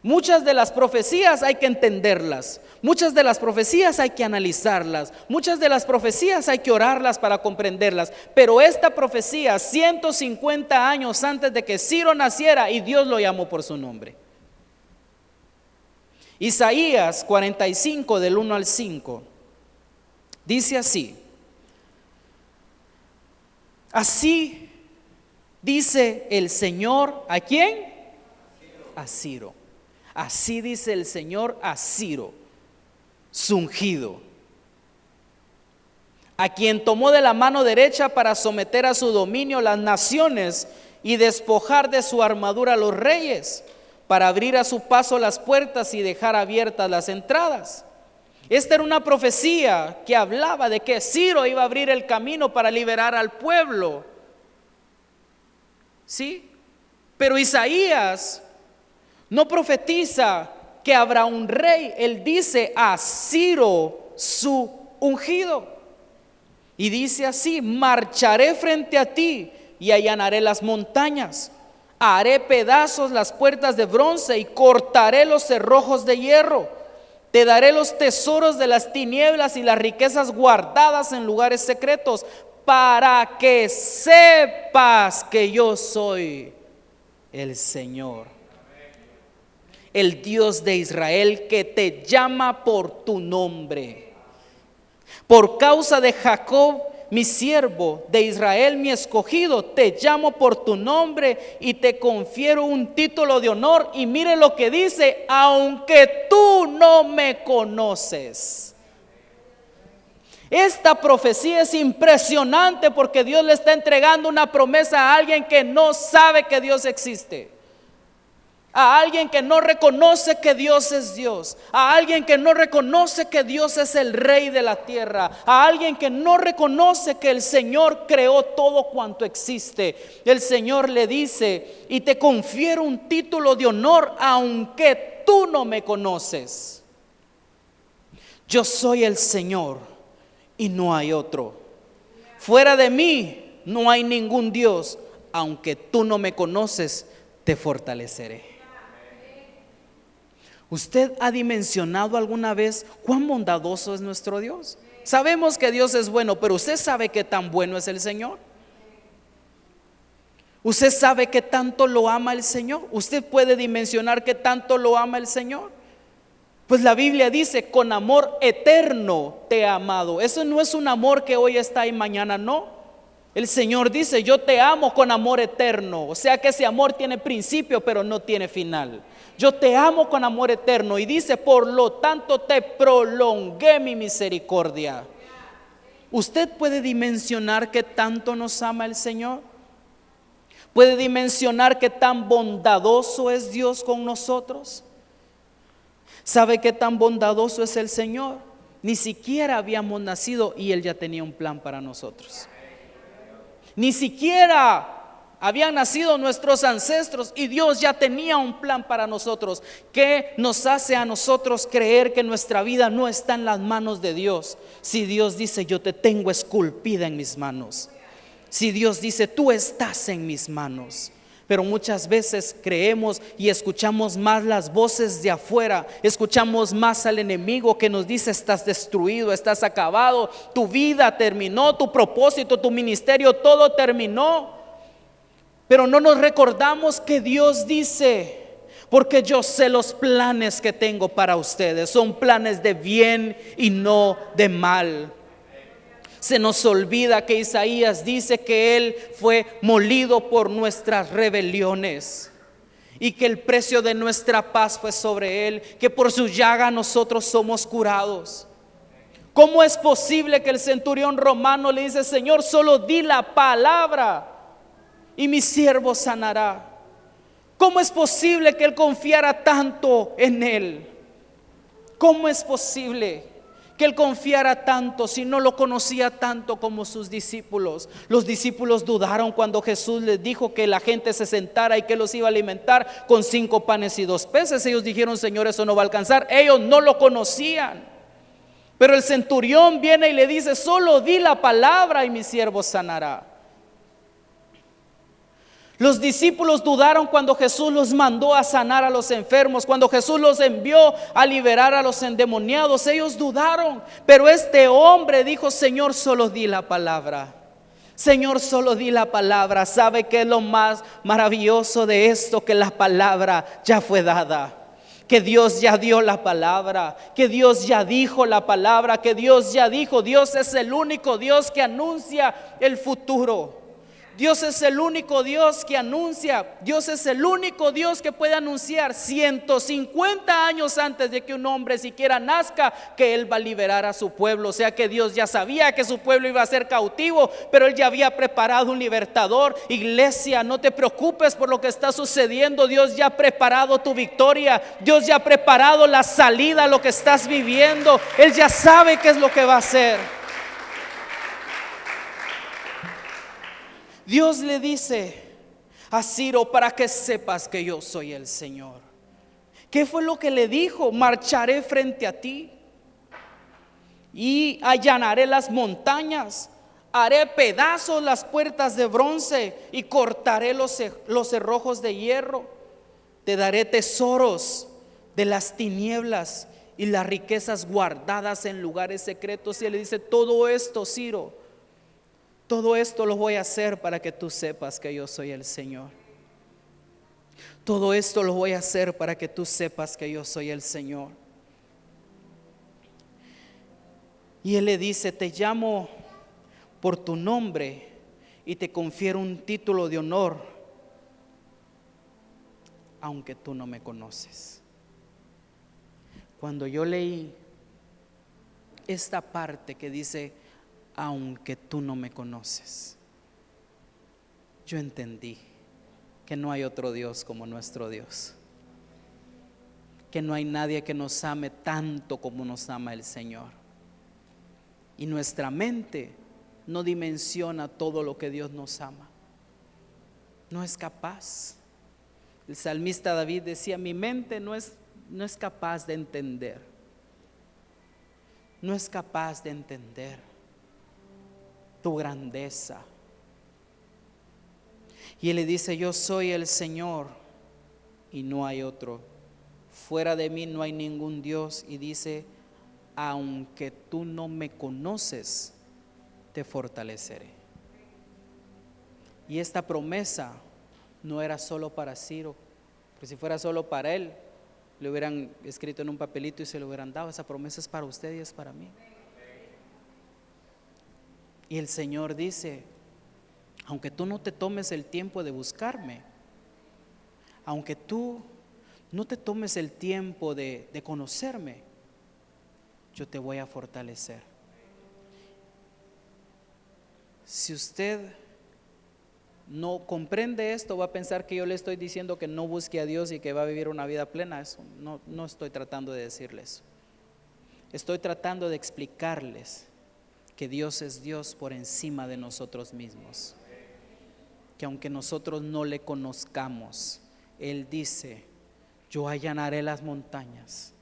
Muchas de las profecías hay que entenderlas, muchas de las profecías hay que analizarlas, muchas de las profecías hay que orarlas para comprenderlas. Pero esta profecía 150 años antes de que Ciro naciera, y Dios lo llamó por su nombre. Isaías 45 del 1 al 5 dice así: así dice el Señor, ¿a quién? A Ciro. Así dice el Señor a Ciro, su ungido, a quien tomó de la mano derecha para someter a su dominio las naciones y despojar de su armadura a los reyes, para abrir a su paso las puertas y dejar abiertas las entradas. Esta era una profecía que hablaba de que Ciro iba a abrir el camino para liberar al pueblo. ¿Sí? Pero Isaías no profetiza que habrá un rey. Él dice a Ciro su ungido. Y dice así: marcharé frente a ti y allanaré las montañas. Haré pedazos las puertas de bronce y cortaré los cerrojos de hierro. Te daré los tesoros de las tinieblas y las riquezas guardadas en lugares secretos, para que sepas que yo soy el Señor, el Dios de Israel, que te llama por tu nombre. Por causa de Jacob, mi siervo, de Israel, mi escogido, te llamo por tu nombre y te confiero un título de honor. Y mire lo que dice: aunque tú no me conoces. Esta profecía es impresionante porque Dios le está entregando una promesa a alguien que no sabe que Dios existe, a alguien que no reconoce que Dios es Dios, a alguien que no reconoce que Dios es el Rey de la tierra, a alguien que no reconoce que el Señor creó todo cuanto existe. El Señor le dice: y te confiero un título de honor aunque tú no me conoces. Yo soy el Señor y no hay otro. Fuera de mí no hay ningún Dios. Aunque tú no me conoces, te fortaleceré. ¿Usted ha dimensionado alguna vez cuán bondadoso es nuestro Dios? Sabemos que Dios es bueno, pero ¿usted sabe qué tan bueno es el Señor? ¿Usted sabe qué tanto lo ama el Señor? ¿Usted puede dimensionar qué tanto lo ama el Señor? Pues la Biblia dice: con amor eterno te he amado. Eso no es un amor que hoy está y mañana no. El Señor dice: yo te amo con amor eterno. O sea que ese amor tiene principio, pero no tiene final. Yo te amo con amor eterno. Y dice: por lo tanto te prolongué mi misericordia. ¿Usted puede dimensionar qué tanto nos ama el Señor? ¿Puede dimensionar qué tan bondadoso es Dios con nosotros? ¿Sabe qué tan bondadoso es el Señor? Ni siquiera habíamos nacido y Él ya tenía un plan para nosotros. Ni siquiera habían nacido nuestros ancestros y Dios ya tenía un plan para nosotros. ¿Qué nos hace a nosotros creer que nuestra vida no está en las manos de Dios? Si Dios dice: yo te tengo esculpida en mis manos. Si Dios dice: tú estás en mis manos. Pero muchas veces creemos y escuchamos más las voces de afuera, escuchamos más al enemigo que nos dice: estás destruido, estás acabado, tu vida terminó, tu propósito, tu ministerio, todo terminó. Pero no nos recordamos que Dios dice: porque yo sé los planes que tengo para ustedes, son planes de bien y no de mal. Se nos olvida que Isaías dice que Él fue molido por nuestras rebeliones y que el precio de nuestra paz fue sobre Él, que por su llaga nosotros somos curados. ¿Cómo es posible que el centurión romano le dice: Señor, solo di la palabra y mi siervo sanará? ¿Cómo es posible que él confiara tanto en Él? ¿Cómo es posible que él confiara tanto si no lo conocía tanto como sus discípulos? Los discípulos dudaron cuando Jesús les dijo que la gente se sentara y que los iba a alimentar con 5 panes y 2 peces. Ellos dijeron: Señor, eso no va a alcanzar. Ellos no lo conocían. Pero el centurión viene y le dice: solo di la palabra y mi siervo sanará. Los discípulos dudaron cuando Jesús los mandó a sanar a los enfermos, cuando Jesús los envió a liberar a los endemoniados. Ellos dudaron, pero este hombre dijo: Señor, solo di la palabra. Señor, solo di la palabra. ¿Sabe qué es lo más maravilloso de esto? Que la palabra ya fue dada, que Dios ya dio la palabra, que Dios ya dijo la palabra, que Dios ya dijo. Dios es el único Dios que anuncia el futuro. Dios es el único Dios que anuncia. Dios es el único Dios que puede anunciar 150 años antes de que un hombre siquiera nazca que Él va a liberar a su pueblo. O sea que Dios ya sabía que su pueblo iba a ser cautivo, pero Él ya había preparado un libertador. Iglesia, no te preocupes por lo que está sucediendo. Dios ya ha preparado tu victoria. Dios ya ha preparado la salida a lo que estás viviendo. Él ya sabe qué es lo que va a hacer. Dios le dice a Ciro: para que sepas que yo soy el Señor. ¿Qué fue lo que le dijo? Marcharé frente a ti y allanaré las montañas, haré pedazos las puertas de bronce y cortaré los cerrojos de hierro. Te daré tesoros de las tinieblas y las riquezas guardadas en lugares secretos. Y él le dice: todo esto, Ciro, todo esto lo voy a hacer para que tú sepas que yo soy el Señor. Todo esto lo voy a hacer para que tú sepas que yo soy el Señor. Y él le dice: te llamo por tu nombre y te confiero un título de honor, aunque tú no me conoces. Cuando yo leí esta parte que dice: aunque tú no me conoces, yo entendí que no hay otro Dios como nuestro Dios, que no hay nadie que nos ame tanto como nos ama el Señor. Y nuestra mente no dimensiona todo lo que Dios nos ama, no es capaz. El salmista David decía: mi mente no es capaz de entender, no es capaz de entender tu grandeza. Y él le dice: yo soy el Señor y no hay otro, fuera de mí no hay ningún Dios. Y dice: aunque tú no me conoces, te fortaleceré. Y esta promesa no era solo para Ciro, porque si fuera solo para él, le hubieran escrito en un papelito y se lo hubieran dado. Esa promesa es para usted y es para mí. Y el Señor dice: aunque tú no te tomes el tiempo de buscarme, aunque tú no te tomes el tiempo de conocerme, yo te voy a fortalecer. Si usted no comprende esto, va a pensar que yo le estoy diciendo que no busque a Dios y que va a vivir una vida plena. Eso no estoy tratando de decirles. Estoy tratando de explicarles que Dios es Dios por encima de nosotros mismos, que aunque nosotros no le conozcamos, Él dice: yo allanaré las montañas.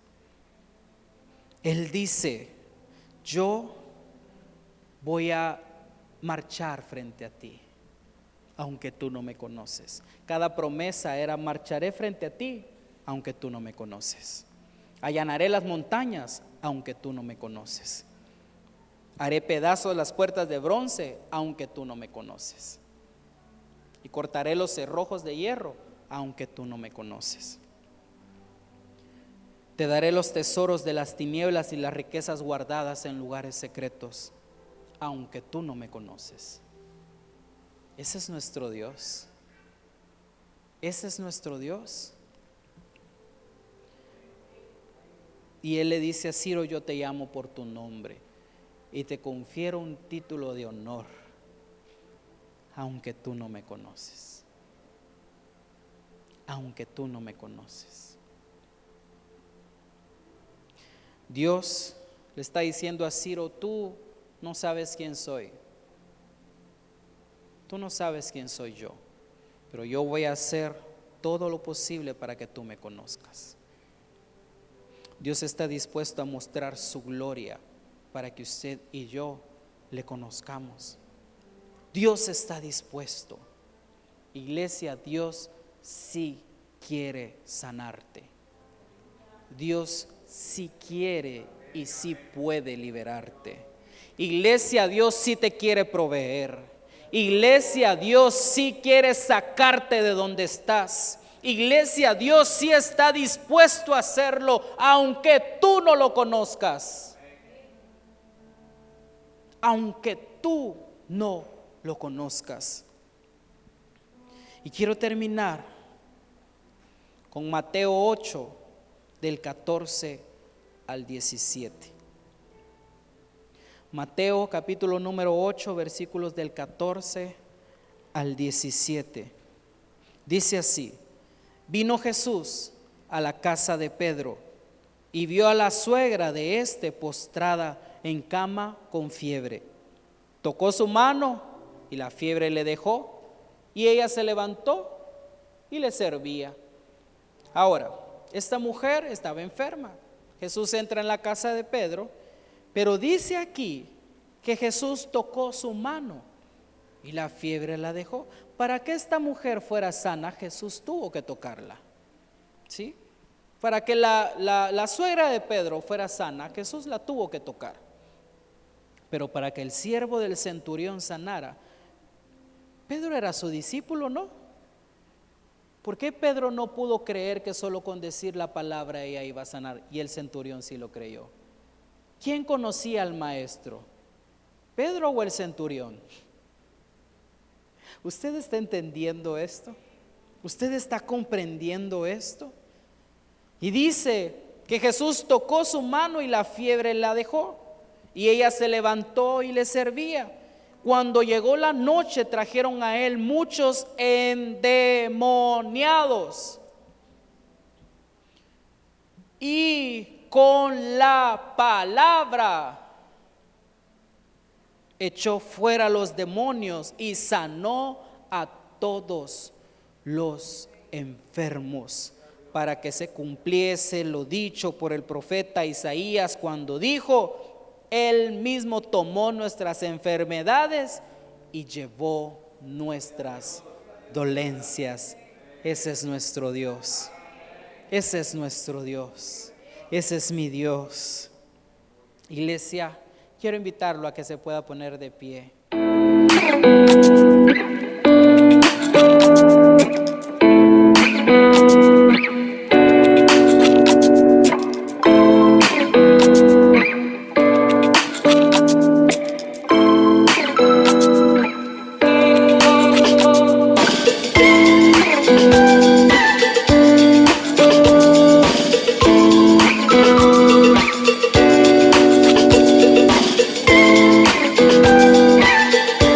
Él dice: yo voy a marchar frente a ti, aunque tú no me conoces. Cada promesa era: marcharé frente a ti, aunque tú no me conoces. Allanaré las montañas, aunque tú no me conoces. Haré pedazos las puertas de bronce, aunque tú no me conoces. Y cortaré los cerrojos de hierro, aunque tú no me conoces. Te daré los tesoros de las tinieblas y las riquezas guardadas en lugares secretos, aunque tú no me conoces. Ese es nuestro Dios. Ese es nuestro Dios. Y él le dice a Ciro: yo te llamo por tu nombre y te confiero un título de honor, aunque tú no me conoces. Aunque tú no me conoces. Dios le está diciendo a Ciro: tú no sabes quién soy. Tú no sabes quién soy yo, pero yo voy a hacer todo lo posible para que tú me conozcas. Dios está dispuesto a mostrar su gloria para que usted y yo le conozcamos. Dios está dispuesto. Iglesia, Dios sí quiere sanarte. Dios sí quiere y sí puede liberarte. Iglesia, Dios sí te quiere proveer. Iglesia, Dios sí quiere sacarte de donde estás. Iglesia, Dios sí está dispuesto a hacerlo, aunque tú no lo conozcas. Aunque tú no lo conozcas. Y quiero terminar con Mateo 8, del 14 al 17. Mateo capítulo número 8, versículos del 14 al 17. Dice así: vino Jesús a la casa de Pedro y vio a la suegra de éste postrada en cama con fiebre. Tocó su mano y la fiebre le dejó, y ella se levantó y le servía. Ahora, esta mujer estaba enferma. Jesús entra en la casa de Pedro, pero dice aquí que Jesús tocó su mano y la fiebre la dejó. Para que esta mujer fuera sana, Jesús tuvo que tocarla, ¿sí? Para que la suegra de Pedro fuera sana, Jesús la tuvo que tocar. Pero para que el siervo del centurión sanara, Pedro era su discípulo, ¿no? ¿Por qué Pedro no pudo creer que solo con decir la palabra ella iba a sanar y el centurión sí lo creyó? ¿Quién conocía al maestro? ¿Pedro o el centurión? ¿Usted está entendiendo esto? ¿Usted está comprendiendo esto? Y dice que Jesús tocó su mano y la fiebre la dejó, y ella se levantó y le servía. Cuando llegó la noche, trajeron a él muchos endemoniados, y con la palabra echó fuera los demonios y sanó a todos los enfermos, para que se cumpliese lo dicho por el profeta Isaías cuando dijo: Él mismo tomó nuestras enfermedades y llevó nuestras dolencias. Ese es nuestro Dios. Ese es nuestro Dios. Ese es mi Dios. Iglesia, quiero invitarlo a que se pueda poner de pie.